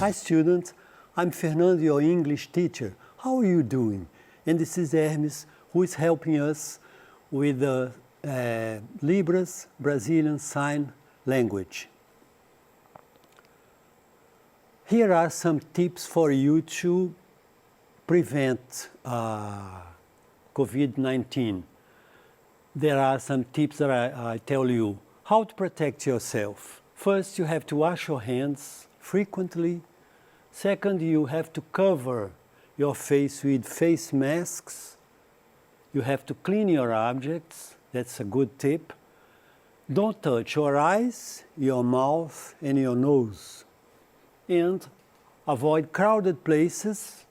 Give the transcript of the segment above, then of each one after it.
Hi students, I'm Fernando, your English teacher. How are you doing? And this is Hermes, who is helping us with the Libras Brazilian Sign Language. Here are some tips for you to prevent COVID-19. There are some tips that I tell you how to protect yourself. First, you have to wash your hands frequently. Second, you have to cover your face with face masks. You have to clean your objects. That's a good tip. Don't touch your eyes, your mouth, and your nose. And avoid crowded places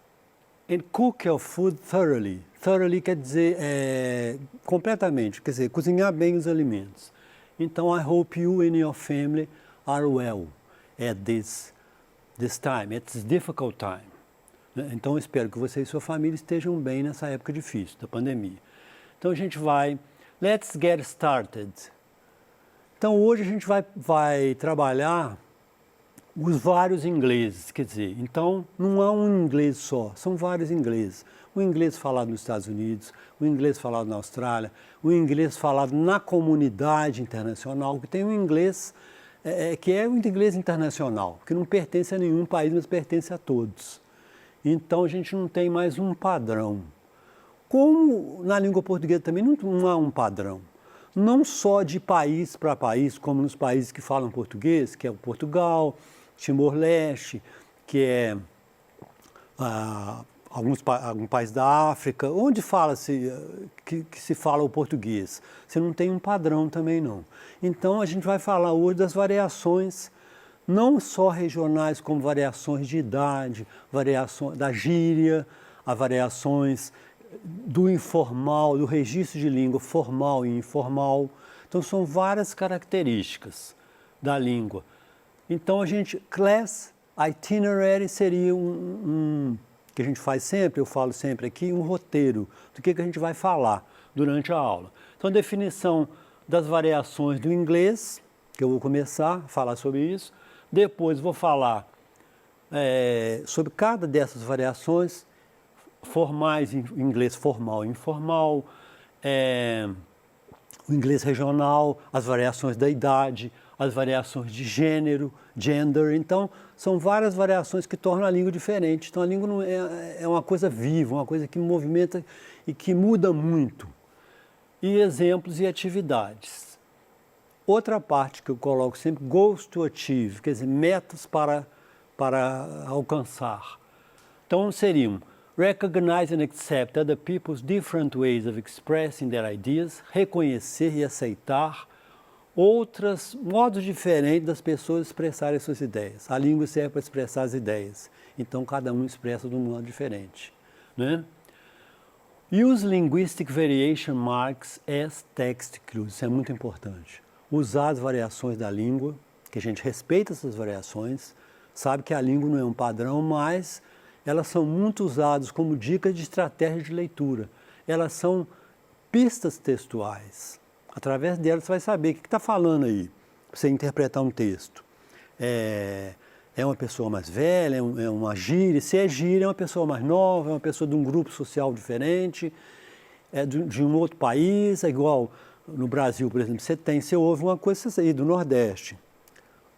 and cook your food thoroughly. Thoroughly quer dizer completamente, quer dizer, cozinhar bem os alimentos. Então, I hope you and your family are well at this time, at this difficult time. Então, eu espero que você e sua família estejam bem nessa época difícil, da pandemia. Então, a gente vai, let's get started. Então, hoje a gente vai trabalhar os vários ingleses, quer dizer, então, não há um inglês só, são vários ingleses. O inglês falado nos Estados Unidos, o inglês falado na Austrália, o inglês falado na comunidade internacional, que tem um inglês que é o inglês internacional, que não pertence a nenhum país, mas pertence a todos. Então, a gente não tem mais um padrão. Como na língua portuguesa também não há um padrão. Não só de país para país, como nos países que falam português, que é o Portugal, Timor-Leste, que é algum país da África, onde fala-se que se fala o português. Você não tem um padrão também, não. Então, a gente vai falar hoje das variações, não só regionais, como variações de idade, variações da gíria, as variações do informal, do registro de língua formal e informal. Então, são várias características da língua. Então, class itinerary seria que a gente faz sempre, eu falo sempre aqui, um roteiro do que a gente vai falar durante a aula. Então, a definição das variações do inglês, que eu vou começar a falar sobre isso. Depois vou falar sobre cada dessas variações, formais, inglês formal e informal, o inglês regional, as variações da idade, as variações de gênero, gender. Então, são várias variações que tornam a língua diferente. Então, a língua não é uma coisa viva, uma coisa que movimenta e que muda muito. E exemplos e atividades. Outra parte que eu coloco sempre, goals to achieve, quer dizer, metas para alcançar. Então, seriam recognize and accept other people's different ways of expressing their ideas, reconhecer e aceitar outros modos diferentes das pessoas expressarem suas ideias. A língua serve para expressar as ideias, então cada um expressa de um modo diferente, né? Use linguistic variation marks as text clues, isso é muito importante. Usar as variações da língua, que a gente respeita essas variações, sabe que a língua não é um padrão, mas elas são muito usadas como dicas de estratégia de leitura. Elas são pistas textuais. Através delas você vai saber o que está falando aí, para você interpretar um texto. É uma pessoa mais velha, é uma gíria. Se é gíria, é uma pessoa mais nova, é uma pessoa de um grupo social diferente, é de um outro país, é igual no Brasil, por exemplo, você ouve uma coisa aí do Nordeste.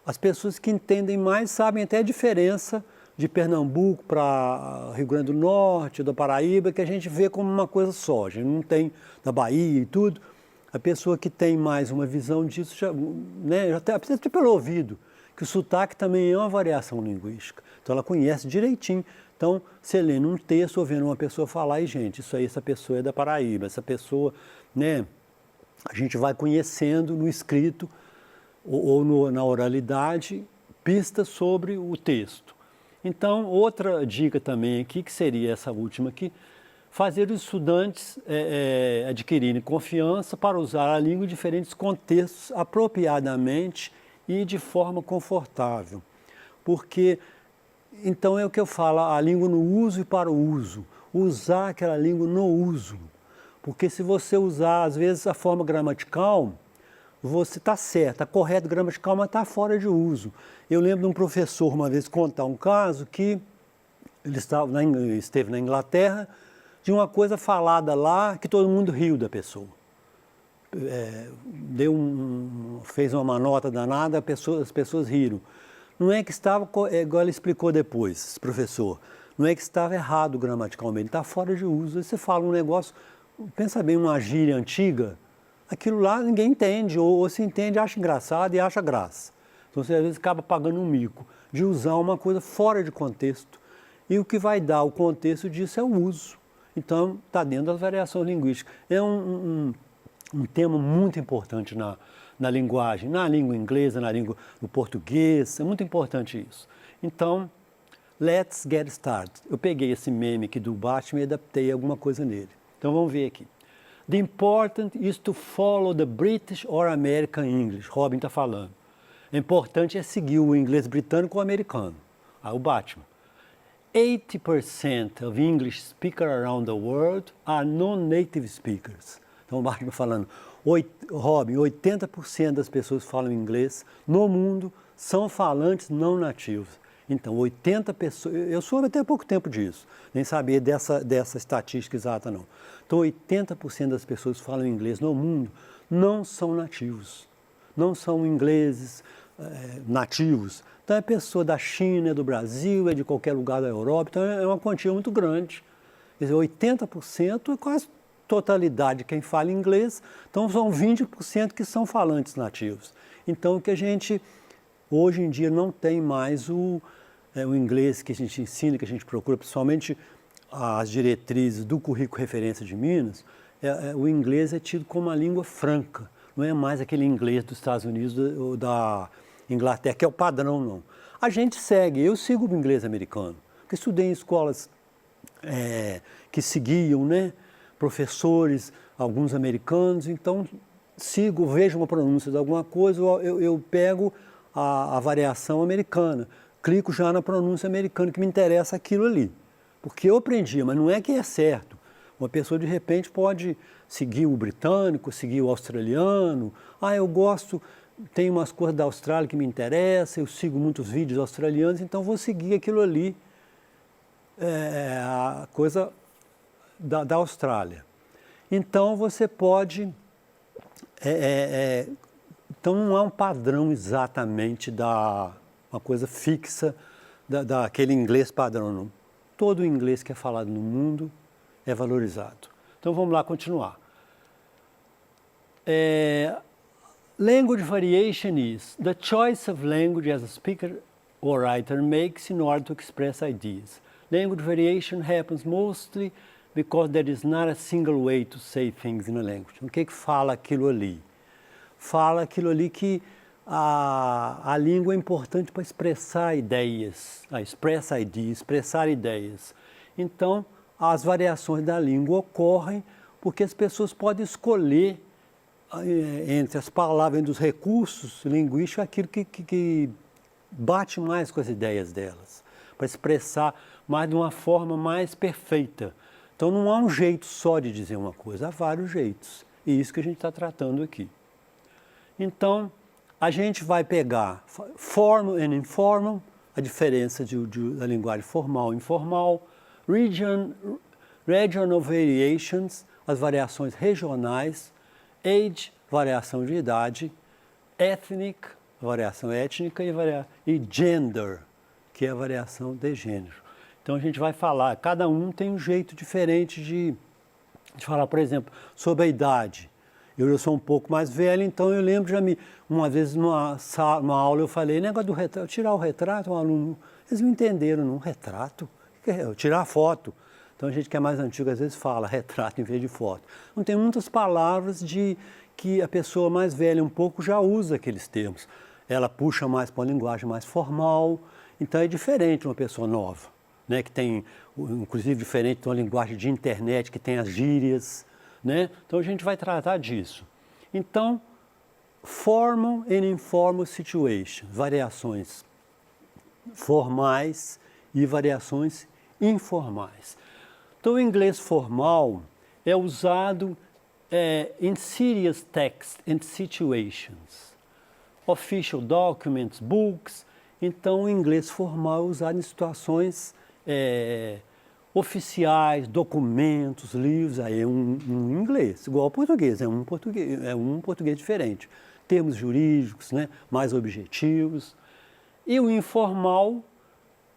As pessoas que entendem mais sabem até a diferença de Pernambuco para Rio Grande do Norte, da Paraíba, que a gente vê como uma coisa só. A gente não tem da Bahia e tudo. A pessoa que tem mais uma visão disso, já até pelo ouvido, que o sotaque também é uma variação linguística. Então, ela conhece direitinho. Então, você lê num texto, ouvindo uma pessoa falar, e gente, isso aí, essa pessoa é da Paraíba, essa pessoa, né, a gente vai conhecendo no escrito ou na oralidade pistas sobre o texto. Então, outra dica também aqui, que seria essa última aqui, fazer os estudantes adquirirem confiança para usar a língua em diferentes contextos apropriadamente e de forma confortável. Porque, então é o que eu falo, a língua no uso e para o uso. Usar aquela língua no uso. Porque se você usar, às vezes, a forma gramatical você está certo, está correto gramatical, mas está fora de uso. Eu lembro de um professor uma vez contar um caso que ele esteve na Inglaterra, de uma coisa falada lá que todo mundo riu da pessoa. Fez uma nota danada, as pessoas riram. Não é que estava, igual ele explicou depois, esse professor, não é que estava errado gramaticalmente, está fora de uso. Aí você fala um negócio, pensa bem, uma gíria antiga, aquilo lá ninguém entende, ou se entende, acha engraçado e acha graça. Então você às vezes acaba pagando um mico de usar uma coisa fora de contexto. E o que vai dar o contexto disso é o uso. Então está dentro das variações linguísticas. É um tema muito importante na linguagem, na língua inglesa, no português, é muito importante isso. Então, let's get started. Eu peguei esse meme aqui do Batman e adaptei alguma coisa nele. Então vamos ver aqui. The important is to follow the British or American English. Robin está falando. O importante é seguir o inglês britânico ou americano. Aí o Batman. 80% of English speakers around the world are non-native speakers. Então o Batman falando, Robin, 80% das pessoas que falam inglês no mundo são falantes não nativos. Então, 80 pessoas, eu soube até pouco tempo disso, nem sabia dessa estatística exata não. Então, 80% das pessoas que falam inglês no mundo não são nativos, não são ingleses nativos. Então, é pessoa da China, é do Brasil, é de qualquer lugar da Europa, então é uma quantia muito grande. Quer dizer, 80% é quase totalidade de quem fala inglês, então são 20% que são falantes nativos. Então, o que a gente, hoje em dia, não tem mais o inglês que a gente ensina, que a gente procura, principalmente as diretrizes do currículo referência de Minas, o inglês é tido como uma língua franca, não é mais aquele inglês dos Estados Unidos ou da Inglaterra, que é o padrão, não. A gente segue, eu sigo o inglês americano, porque estudei em escolas que seguiam, né? Professores, alguns americanos, então vejo uma pronúncia de alguma coisa, eu pego a variação americana, clico já na pronúncia americana, que me interessa aquilo ali. Porque eu aprendi, mas não é que é certo. Uma pessoa, de repente, pode seguir o britânico, seguir o australiano. Eu gosto, tem umas coisas da Austrália que me interessam, eu sigo muitos vídeos australianos, então vou seguir aquilo ali, a coisa da Austrália. Então, você pode... então, não há um padrão exatamente uma coisa fixa daquele inglês padrão, não. Todo o inglês que é falado no mundo é valorizado. Então, vamos lá continuar. Language variation is the choice of language as a speaker or writer makes in order to express ideas. Language variation happens mostly because there is not a single way to say things in a language. O que fala aquilo ali? Fala aquilo ali que a língua é importante para expressar ideias, expressar ideias. Então, as variações da língua ocorrem porque as pessoas podem escolher entre as palavras, entre os recursos linguísticos, aquilo que bate mais com as ideias delas, para expressar mais de uma forma mais perfeita. Então, não há um jeito só de dizer uma coisa, há vários jeitos. E isso que a gente está tratando aqui. Então, a gente vai pegar formal e informal, a diferença da linguagem formal e informal, regional variations, as variações regionais, age, variação de idade, ethnic, variação étnica, e gender, que é a variação de gênero. Então, a gente vai falar, cada um tem um jeito diferente de falar, por exemplo, sobre a idade. Eu sou um pouco mais velho, então eu lembro uma vez numa aula eu falei, negócio do retrato, tirar o retrato, um aluno, eles não entenderam, não, retrato? Tirar a foto. Então a gente que é mais antigo às vezes fala retrato em vez de foto. Então tem muitas palavras que a pessoa mais velha um pouco já usa aqueles termos. Ela puxa mais para uma linguagem mais formal, então é diferente de uma pessoa nova, né, que tem, inclusive diferente de uma linguagem de internet, que tem as gírias, né? Então a gente vai tratar disso. Então, formal and informal situations, variações formais e variações informais. Então, o inglês formal é usado in serious texts and situations. Official documents, books. Então, o inglês formal é usado em situações oficiais, documentos, livros, aí é um inglês, igual ao português, é um português diferente. Termos jurídicos, né, mais objetivos. E o informal,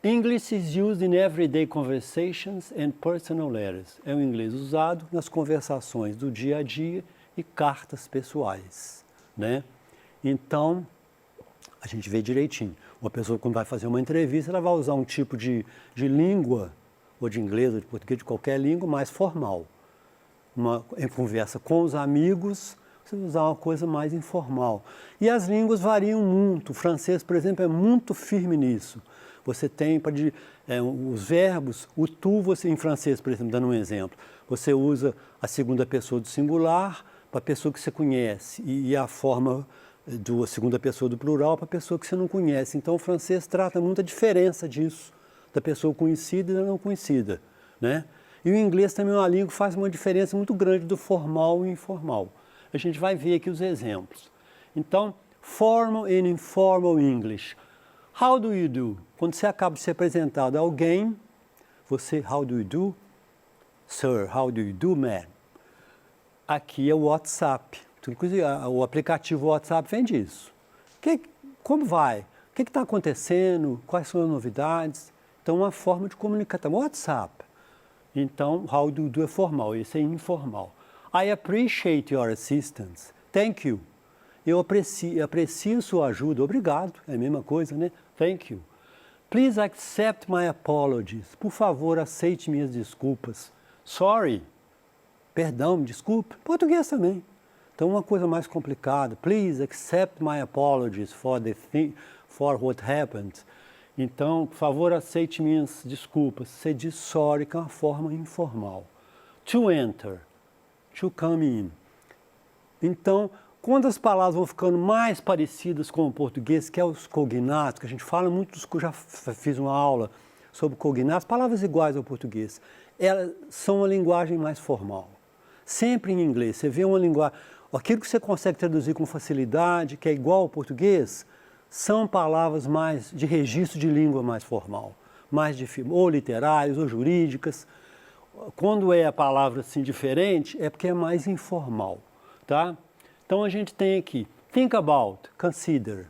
English is used in everyday conversations and personal letters. É o inglês usado nas conversações do dia a dia e cartas pessoais, né? Então, a gente vê direitinho. Uma pessoa, quando vai fazer uma entrevista, ela vai usar um tipo de língua, ou de inglês, ou de português, de qualquer língua, mais formal. Em conversa com os amigos, você vai usar uma coisa mais informal. E as línguas variam muito. O francês, por exemplo, é muito firme nisso. Você tem os verbos, o tu, você, em francês, por exemplo, dando um exemplo, você usa a segunda pessoa do singular para a pessoa que você conhece e a forma da segunda pessoa do plural para a pessoa que você não conhece. Então, o francês trata muita diferença disso, da pessoa conhecida e da não conhecida, né? E o inglês também é uma língua que faz uma diferença muito grande do formal e informal. A gente vai ver aqui os exemplos. Então, formal and informal English. How do you do? Quando você acaba de ser apresentado a alguém, você, how do you do? Sir, how do you do, man? Aqui é o WhatsApp. Inclusive, o aplicativo WhatsApp vem disso. Como vai? O que está acontecendo? Quais são as novidades? Então, uma forma de comunicação. WhatsApp. Então, how do you do é formal, esse é informal. I appreciate your assistance. Thank you. Eu aprecio sua ajuda. Obrigado. É a mesma coisa, né? Thank you. Please accept my apologies. Por favor, aceite minhas desculpas. Sorry. Perdão, me desculpe. Português também. Então, uma coisa mais complicada. Please accept my apologies for what happened. Então, por favor, aceite minhas desculpas. Você diz sorry, que é uma forma informal. To enter. To come in. Então, quando as palavras vão ficando mais parecidas com o português, que é os cognatos, que a gente fala muito, eu já fiz uma aula sobre cognatos, palavras iguais ao português, elas são uma linguagem mais formal. Sempre em inglês, você vê uma linguagem, aquilo que você consegue traduzir com facilidade, que é igual ao português, são palavras mais de registro de língua mais formal, mais ou literárias ou jurídicas. Quando é a palavra assim diferente, é porque é mais informal, tá? Então a gente tem aqui, think about, consider.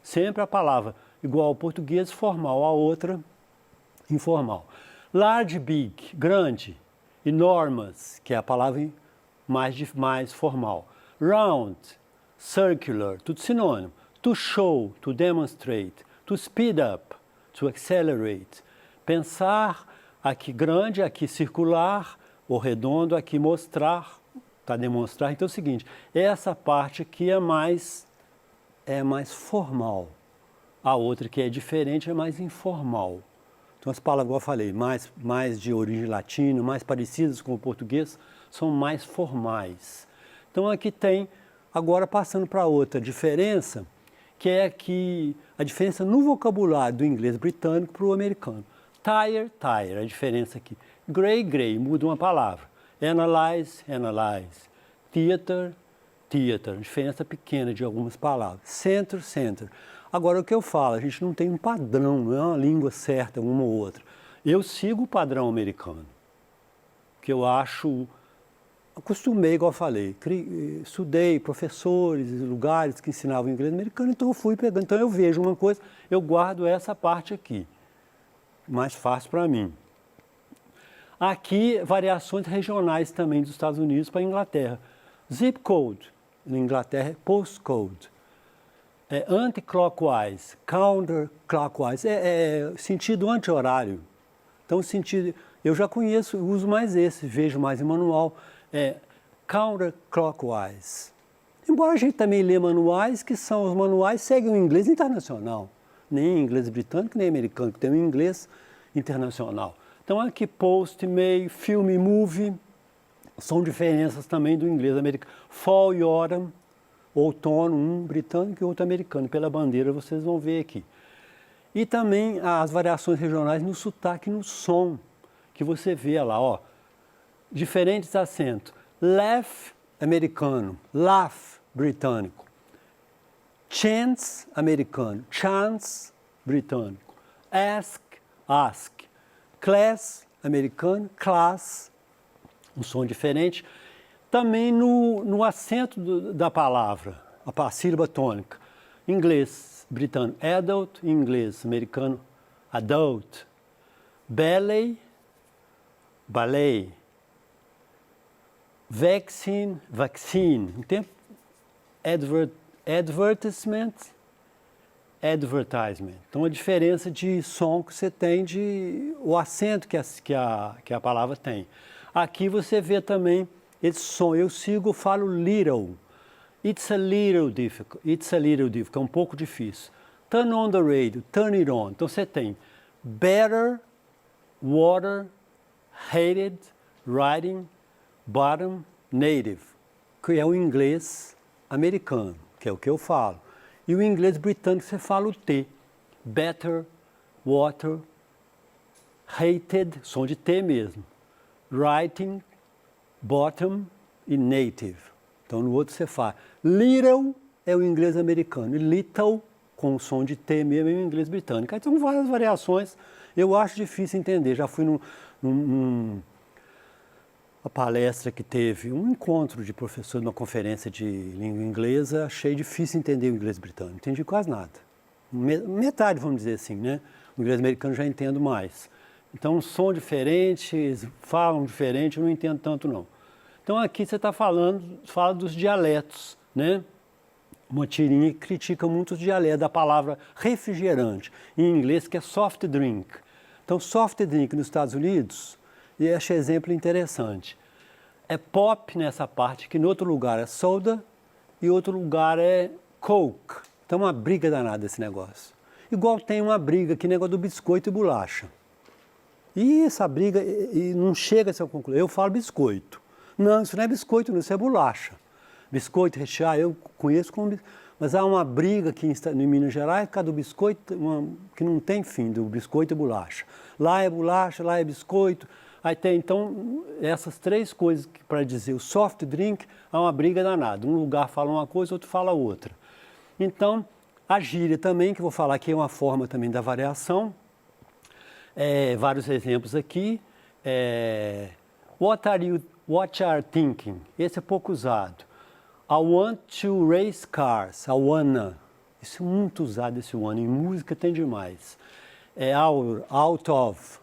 Sempre a palavra igual ao português, formal, a outra informal. Large, big, grande. Enormous, que é a palavra mais formal. Round, circular, tudo sinônimo. To show, to demonstrate, to speed up, to accelerate. Pensar, aqui grande, aqui circular, ou redondo, aqui mostrar, para demonstrar. Então é o seguinte, essa parte aqui é mais formal. A outra que é diferente é mais informal. Então as palavras, igual eu falei, mais de origem latina, mais parecidas com o português, são mais formais. Então aqui tem, agora passando para outra diferença, que é aqui a diferença no vocabulário do inglês britânico para o americano. Tire, tire, a diferença aqui. Grey, grey, muda uma palavra. Analyze, analyze. Theater, theater, diferença pequena de algumas palavras. Center, center. Agora, o que eu falo, a gente não tem um padrão, não é uma língua certa, uma ou outra. Eu sigo o padrão americano, que eu acho, acostumei, igual eu falei, estudei professores, lugares que ensinavam inglês americano, então eu fui pegando. Então eu vejo uma coisa, eu guardo essa parte aqui, mais fácil para mim. Aqui, variações regionais também dos Estados Unidos para a Inglaterra. Zip code, na Inglaterra é postcode. Anti-clockwise, counter-clockwise, sentido anti-horário. Então, sentido, eu já conheço, uso mais esse, vejo mais em manual, counter-clockwise. Embora a gente também lê manuais, que são os manuais, seguem o inglês internacional. Nem inglês britânico, nem americano, que tem o inglês internacional. Então, aqui, post, meio, filme, movie, são diferenças também do inglês americano. Fall e autumn, outono, um britânico e outro americano. Pela bandeira vocês vão ver aqui. E também as variações regionais no sotaque e no som, que você vê lá, ó. Diferentes acentos. Laugh, americano. Laugh, britânico. Chance, americano. Chance, britânico. Ask. Class, americano. Class, um som diferente. Também no acento da palavra, a sílaba tônica. Inglês, britânico. Adult, inglês, americano. Adult. Ballet, vaccine. Em tempo, advertisement. Então, a diferença de som que você tem, o acento que a palavra tem. Aqui você vê também esse som. Eu falo little. It's a little difficult, é um pouco difícil. Turn on the radio, turn it on. Então, você tem better, water, hated, writing, bottom, native, que é o inglês americano, que é o que eu falo. E o inglês britânico você fala o T. Better, water, hated, som de T mesmo. Writing, bottom e native. Então no outro você fala. Little é o inglês americano. E little, com o som de T mesmo, é o inglês britânico. Aí são várias variações. Eu acho difícil entender. Já fui uma palestra que teve, um encontro de professor numa conferência de língua inglesa, achei difícil entender o inglês britânico. Não entendi quase nada. Metade, vamos dizer assim, né? O inglês americano já entendo mais. Então, um som diferente, eles falam diferente, eu não entendo tanto, não. Então, aqui você fala dos dialetos, né? Uma tirinha que critica muito os dialetos da palavra refrigerante, em inglês, que é soft drink. Então, soft drink nos Estados Unidos, e achei exemplo interessante, é pop nessa parte, que em outro lugar é soda e outro lugar é coke. Então, uma briga danada esse negócio. Igual tem uma briga aqui, negócio do biscoito e bolacha. E essa briga não chega a ser conclusão. Eu falo biscoito. Não, isso não é biscoito, não, isso é bolacha. Biscoito recheado, eu conheço como... Mas há uma briga aqui em Minas Gerais por causa do biscoito, que não tem fim, do biscoito e bolacha. Lá é bolacha, lá é biscoito. Aí tem, então, essas três coisas para dizer o soft drink, há uma briga danada. Um lugar fala uma coisa, outro fala outra. Então, a gíria também, que eu vou falar aqui, é uma forma também da variação. Vários exemplos aqui. What are you thinking? Esse é pouco usado. I want to race cars. I wanna. Isso é muito usado, esse wanna. Em música tem demais. Out of.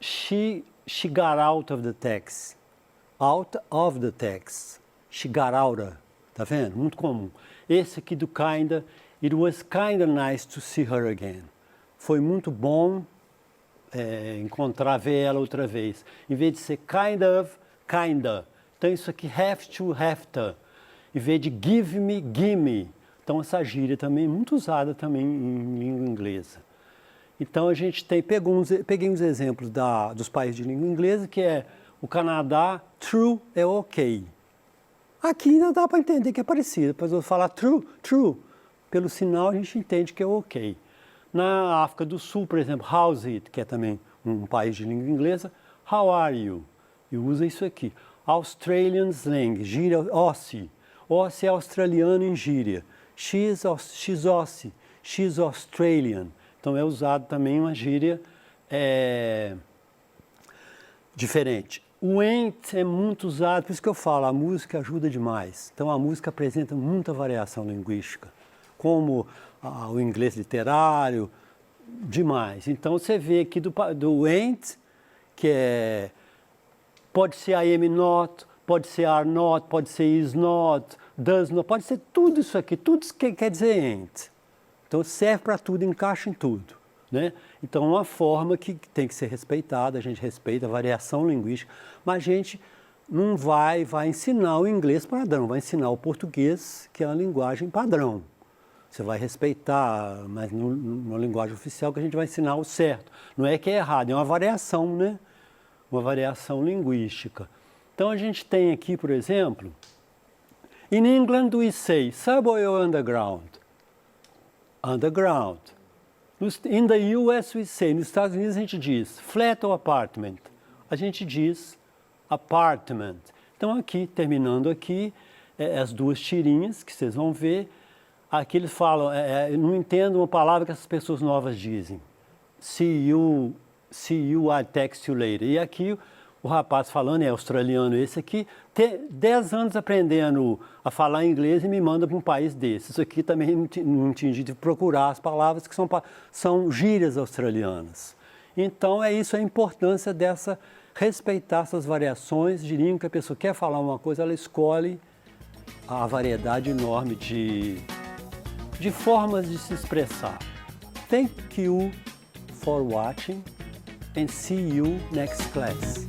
She got out of the taxi. Out of the taxi. She got out of. Tá vendo? Muito comum. Esse aqui do kinda. It was kinda nice to see her again. Foi muito bom ver ela outra vez. Em vez de ser kind of, kinda. Então isso aqui have to, have to. Em vez de give me, gimme. Então essa gíria também é muito usada também em língua inglesa. Então a gente peguei uns exemplos dos países de língua inglesa, que é o Canadá, true é ok. Aqui ainda dá para entender que é parecido. Depois eu vou falar true. Pelo sinal a gente entende que é ok. Na África do Sul, por exemplo, how's it, que é também um país de língua inglesa, how are you? E usa isso aqui. Australian slang, gíria Aussie. Aussie é australiano em gíria. She's Aussie, she's Australian. Então é usado também uma gíria diferente. O ain't é muito usado, por isso que eu falo, a música ajuda demais. Então a música apresenta muita variação linguística, como o inglês literário, demais. Então você vê aqui do ain't, que pode ser I am not, pode ser are not, pode ser is not, does not, pode ser tudo isso aqui, tudo que quer dizer ain't. Então serve para tudo, encaixa em tudo, né? Então é uma forma que tem que ser respeitada, a gente respeita a variação linguística, mas a gente não vai ensinar o inglês padrão, vai ensinar o português, que é uma linguagem padrão. Você vai respeitar, mas na linguagem oficial que a gente vai ensinar o certo. Não é que é errado, é uma variação, né? Uma variação linguística. Então a gente tem aqui, por exemplo, in England we say subway or underground? Underground. In the US we say, nos Estados Unidos a gente diz flat ou apartment? A gente diz apartment. Então aqui, terminando aqui, as duas tirinhas que vocês vão ver. Aqui eles falam, eu não entendo uma palavra que essas pessoas novas dizem. See you, I text you later. E aqui o rapaz falando, é australiano esse aqui, tem 10 anos aprendendo a falar inglês e me manda para um país desse. Isso aqui também não entendi de procurar as palavras que são gírias australianas. Então é isso a importância dessa, respeitar essas variações de língua, que a pessoa quer falar uma coisa, ela escolhe a variedade enorme de formas de se expressar. Thank you for watching and see you next class.